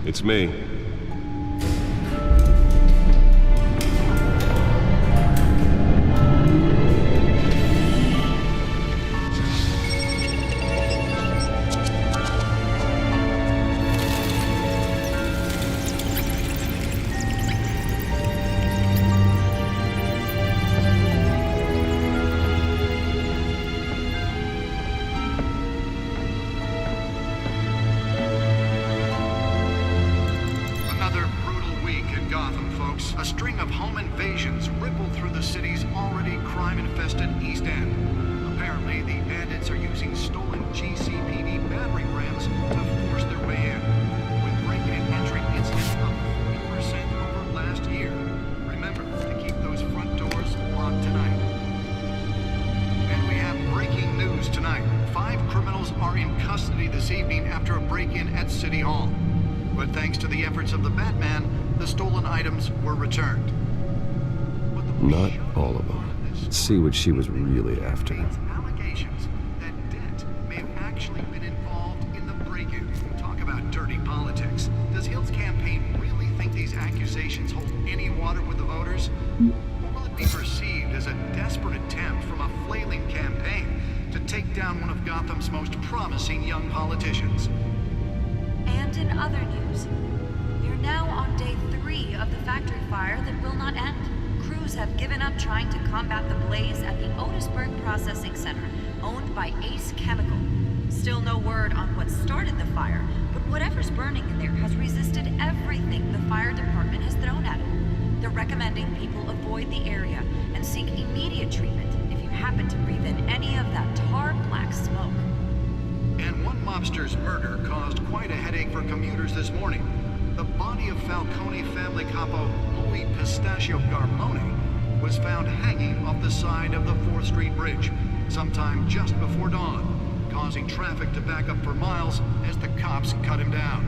It's me. A string of home invasions rippled through the city's already crime-infested East End. Apparently, the bandits are using stolen GCPD battering rams to force their way in, with break-in and entry incidents up 40% over last year. Remember to keep those front doors locked tonight. And we have breaking news tonight. 5 criminals are in custody this evening after a break-in at City Hall. But thanks to the efforts of the Batman, the stolen items were returned. Not all of them. Let's see what she was really after. Allegations that Dent may have actually been involved in the break-in. Talk about dirty politics. Does Hill's campaign really think these accusations hold any water with the voters? Or will it be perceived as a desperate attempt from a flailing campaign to take down one of Gotham's most promising young politicians? And in other news, you're now on day 3 of the factory fire that will not end. Crews have given up trying to combat the blaze at the Otisburg Processing Center, owned by Ace Chemical. Still no word on what started the fire, but whatever's burning in there has resisted everything the fire department has thrown at it. They're recommending people avoid the area and seek immediate treatment if you happen to breathe in any of that tar black smoke. And one mobster's murder caused quite a headache for commuters this morning. The body of Falcone family capo Louis Pistachio Garmone was found hanging off the side of the 4th Street Bridge sometime just before dawn, causing traffic to back up for miles as the cops cut him down.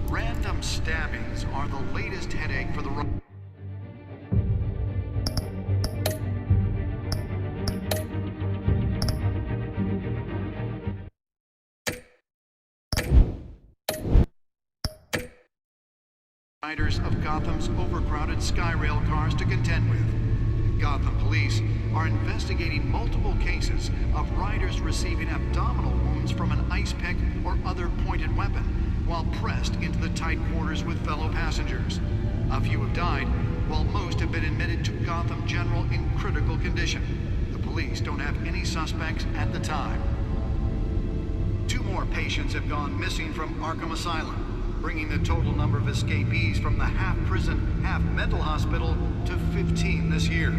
Random stabbings are the latest headache for the riders of Gotham's overcrowded Skyrail cars to contend with. Gotham police are investigating multiple cases of riders receiving abdominal wounds from an ice pick or other pointed weapon while pressed into the tight quarters with fellow passengers. A few have died, while most have been admitted to Gotham General in critical condition. The police don't have any suspects at the time. 2 more patients have gone missing from Arkham Asylum, bringing the total number of escapees from the half-prison, half-mental hospital to 15 this year.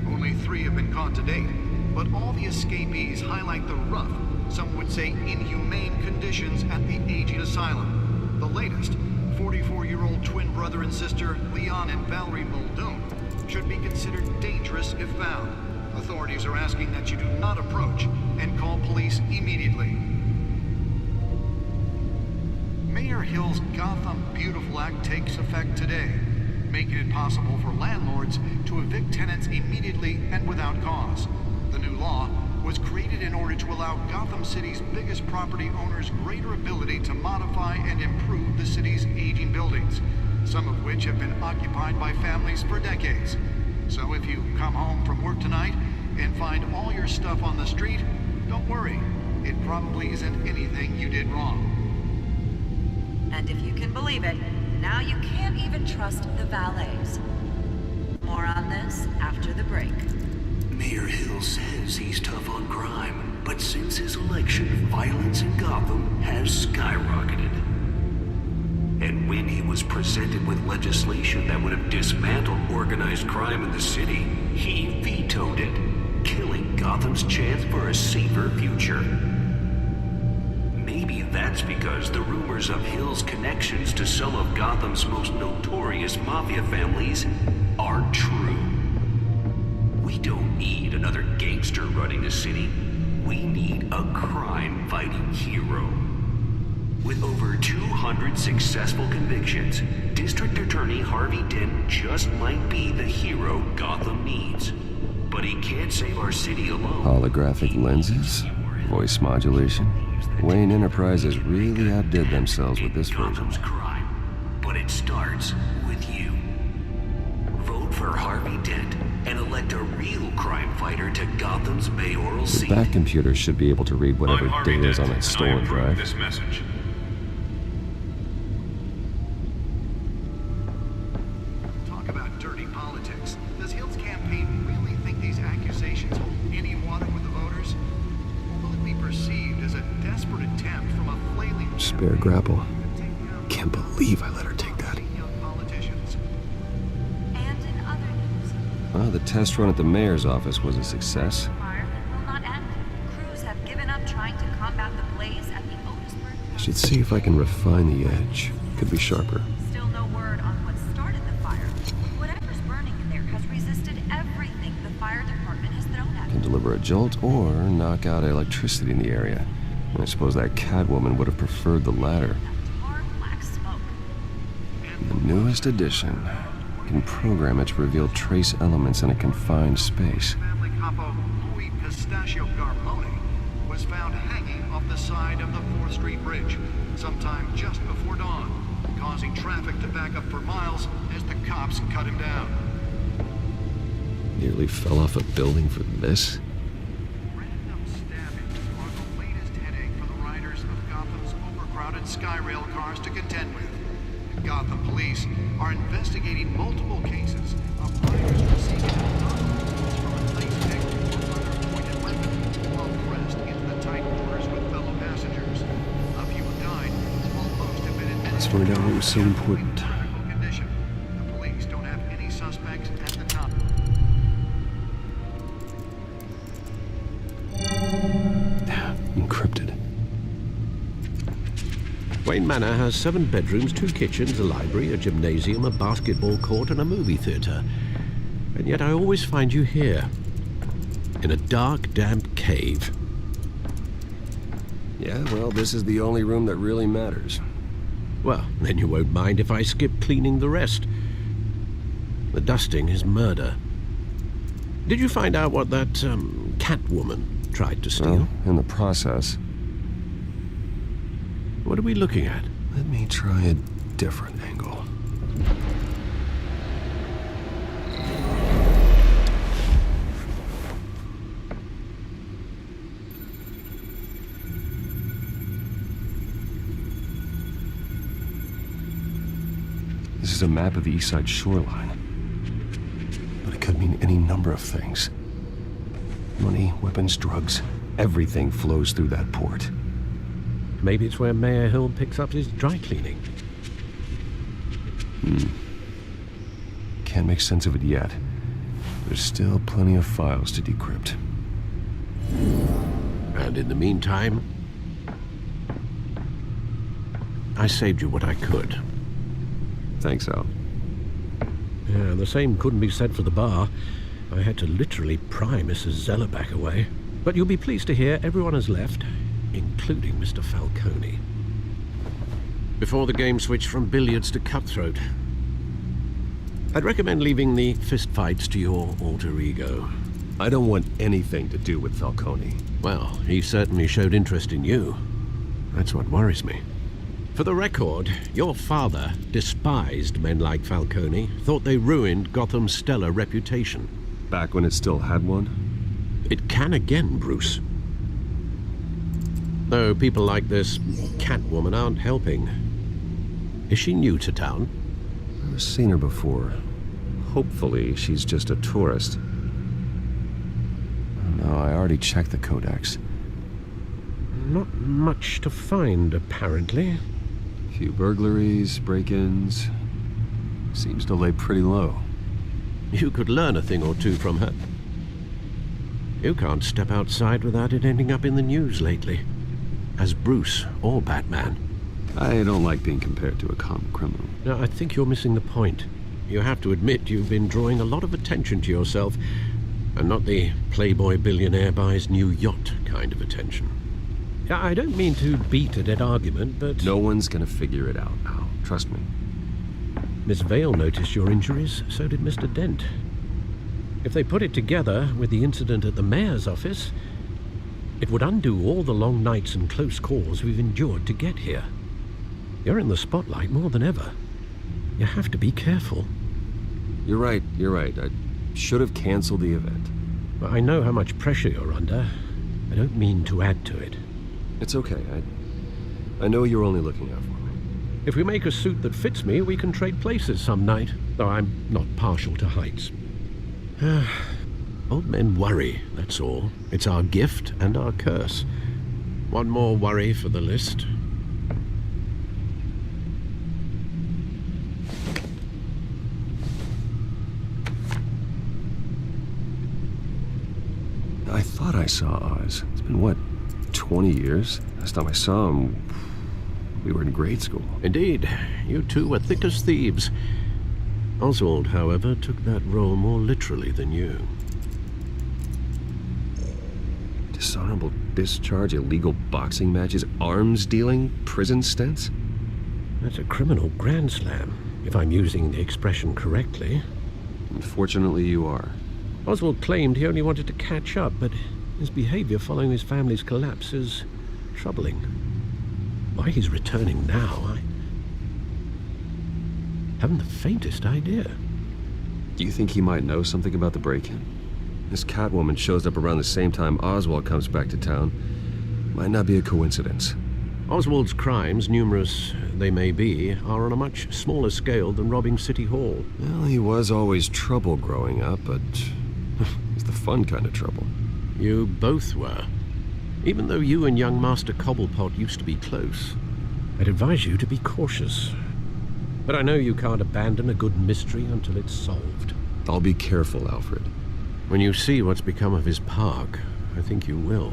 Only 3 have been caught to date, but all the escapees highlight the rough, some would say inhumane conditions at the aging asylum. The latest, 44-year-old twin brother and sister Leon and Valerie Muldoon, should be considered dangerous if found. Authorities are asking that you do not approach and call police immediately. Mayor Hill's Gotham Beautiful Act takes effect today, making it possible for landlords to evict tenants immediately and without cause. The new law was created in order to allow Gotham City's biggest property owners greater ability to modify and improve the city's aging buildings, some of which have been occupied by families for decades. So if you come home from work tonight and find all your stuff on the street, don't worry. It probably isn't anything you did wrong. And if you can believe it, now you can't even trust the valets. More on this after the break. Mayor Hill says he's tough on crime, but since his election, violence in Gotham has skyrocketed. And when he was presented with legislation that would have dismantled organized crime in the city, he vetoed it, killing Gotham's chance for a safer future. Maybe that's because the rumors of Hill's connections to some of Gotham's most notorious mafia families aren't true. We don't need another gangster running the city. We need a crime-fighting hero. With over 200 successful convictions, District Attorney Harvey Dent just might be the hero Gotham needs. But he can't save our city alone. Holographic lenses? Voice modulation? Wayne Enterprises really outdid themselves with this version. Gotham's crime, but it starts with you. Vote for Harvey Dent and elect a real crime fighter to Gotham's mayoral The seat. back computer should be able to read whatever I'm Harvey data is on Dent, that and I stolen approve drive. this message. Talk about dirty politics. Does Hill's campaign really think these accusations hold any water with the voters? Or will it be perceived as a desperate attempt from a flailing Spare grapple. to take down Can't believe I let her take that. young politicians? And in other news, Well, the test run at the mayor's office was a success. fire that will not end. Crews have given up trying to combat the blaze at the Otisburg. I should see if I can refine the edge. Could be sharper. Still no word on what started the fire. Whatever's burning in there has resisted everything the fire department has thrown at Can it. deliver a jolt or knock out electricity in the area. And I suppose that Catwoman would have preferred the latter. That tar black smoke. The newest edition can program it to reveal trace elements in a confined space. Family capo Louis Pistachio Garbone was found hanging off the side of the 4th Street Bridge sometime just before dawn, causing traffic to back up for miles as the cops cut him down. Nearly fell off a building for this. Random stabbings are the latest headache for the riders of Gotham's overcrowded Skyrail cars to contend with. Gotham police are investigating multiple cases of riders receiving abdominal wounds from an ice pick or other pointed weapon while pressed into the tight quarters with fellow passengers. A few have died, while most have been admitted Let's find out what was so important. to critical condition. The police don't have any suspects at the time. Encrypted. Wayne Manor has 7 bedrooms, 2 kitchens, a library, a gymnasium, a basketball court, and a movie theater. And yet I always find you here, in a dark, damp cave. Yeah, well, this is the only room that really matters. Well, then you won't mind if I skip cleaning the rest. The dusting is murder. Did you find out what that, Catwoman tried to steal? Well, in the process, What are we looking at? let me try a different angle. This is a map of the East Side shoreline. But it could mean any number of things. Money, weapons, drugs, everything flows through that port. Maybe it's where Mayor Hill picks up his dry cleaning. Can't make sense of it yet. There's still plenty of files to decrypt. And in the meantime, I saved you what I could. Thanks, Al. Yeah, the same couldn't be said for the bar. I had to literally pry Mrs. Zeller back away. But you'll be pleased to hear everyone has left, including Mr. Falcone. Before the game switched from billiards to cutthroat. I'd recommend leaving the fistfights to your alter ego. I don't want anything to do with Falcone. Well, he certainly showed interest in you. That's what worries me. For the record, your father despised men like Falcone, thought they ruined Gotham's stellar reputation. Back when it still had one? It can again, Bruce. Though people like this Catwoman aren't helping. Is she new to town? I've seen her before. Hopefully, she's just a tourist. No, I already checked the codex. Not much to find, apparently. Few burglaries, break-ins. Seems to lay pretty low. You could learn a thing or two from her. You can't step outside without it ending up in the news lately. As Bruce or Batman. I don't like being compared to a common criminal. Now, I think you're missing the point. You have to admit you've been drawing a lot of attention to yourself, and not the playboy billionaire buys new yacht kind of attention. Yeah, I don't mean to beat a dead argument, but... No one's gonna figure it out, Al. Trust me. Miss Vale noticed your injuries, so did Mr. Dent. If they put it together with the incident at the mayor's office, It would undo all the long nights and close calls we've endured to get here. You're in the spotlight more than ever. You have to be careful. You're right. I should have canceled the event. But I know how much pressure you're under. I don't mean to add to it. It's okay. I know you're only looking out for me. If we make a suit that fits me, we can trade places some night, though I'm not partial to heights. Old men worry, that's all. It's our gift and our curse. One more worry for the list. I thought I saw Oz. It's been, what, 20 years? Last time I saw him, we were in grade school. Indeed, you two were thick as thieves. Oswald, however, took that role more literally than you. Dishonorable discharge, illegal boxing matches, arms dealing, prison stints? That's a criminal grand slam, if I'm using the expression correctly. Unfortunately, you are. Oswald claimed he only wanted to catch up, but his behavior following his family's collapse is troubling. Why he's returning now, I haven't the faintest idea. Do you think he might know something about the break-in? This Catwoman shows up around the same time Oswald comes back to town. Might not be a coincidence. Oswald's crimes, numerous they may be, are on a much smaller scale than robbing City Hall. Well, he was always trouble growing up, but it's the fun kind of trouble. You both were. Even though you and young Master Cobblepot used to be close, I'd advise you to be cautious. But I know you can't abandon a good mystery until it's solved. I'll be careful, Alfred. When you see what's become of his park, I think you will.